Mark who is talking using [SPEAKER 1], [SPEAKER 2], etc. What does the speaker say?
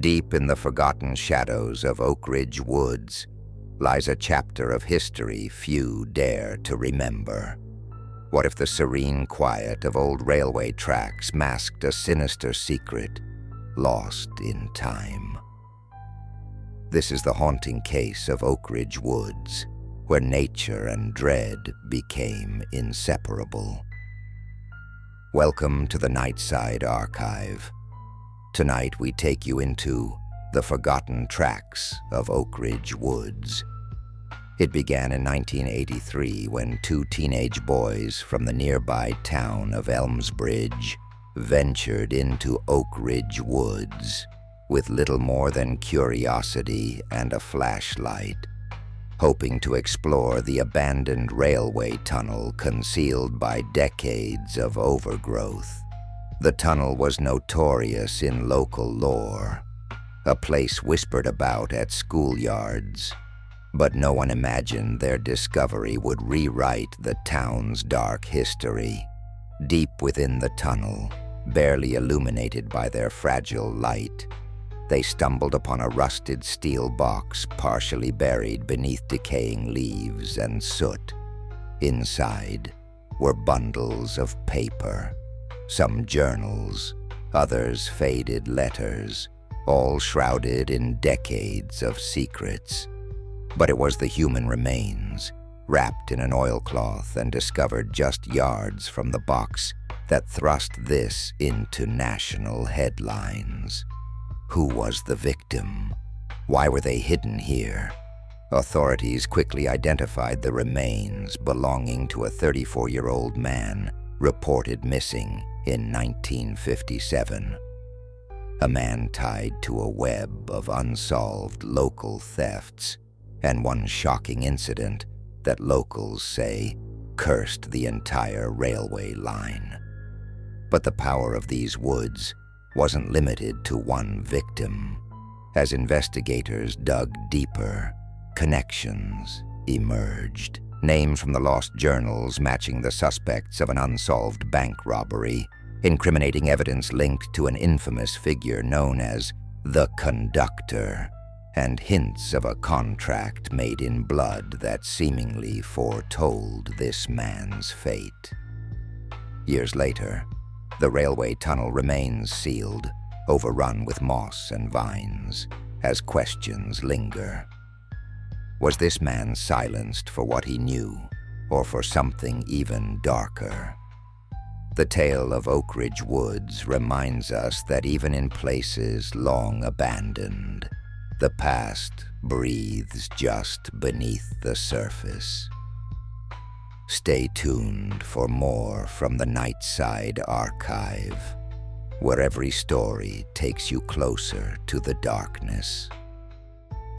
[SPEAKER 1] Deep in the forgotten shadows of Oakridge woods lies a chapter of history few dare to remember. What if the serene quiet of old railway tracks masked a sinister secret, lost in time? This is the haunting case of Oakridge woods, where nature and dread became inseparable. Welcome to the Nightside archive. Tonight we take you into the forgotten tracks of Oakridge woods. It began in 1983 when two teenage boys from the nearby town of Elmsbridge ventured into Oakridge woods with little more than curiosity and a flashlight, hoping to explore the abandoned railway tunnel concealed by decades of overgrowth. The tunnel was notorious in local lore, a place whispered about at schoolyards, but no one imagined their discovery would rewrite the town's dark history. Deep within the tunnel, barely illuminated by their fragile light, they stumbled upon a rusted steel box partially buried beneath decaying leaves and soot. Inside were bundles of paper, some journals, others faded letters, all shrouded in decades of secrets. But it was the human remains, wrapped in an oilcloth and discovered just yards from the box, that thrust this into national headlines. Who was the victim? Why were they hidden here? Authorities quickly identified the remains belonging to a 34-year-old man reported missing in 1957. A man tied to a web of unsolved local thefts, and one shocking incident that locals say cursed the entire railway line. But the power of these woods wasn't limited to one victim. As investigators dug deeper, connections emerged. Names from the lost journals matching the suspects of an unsolved bank robbery, incriminating evidence linked to an infamous figure known as the Conductor, and hints of a contract made in blood that seemingly foretold this man's fate. Years later, the railway tunnel remains sealed, overrun with moss and vines, as questions linger. Was this man silenced for what he knew, or for something even darker? The tale of Oakridge woods reminds us that even in places long abandoned, the past breathes just beneath the surface. Stay tuned for more from the Nightside archive, where every story takes you closer to the darkness.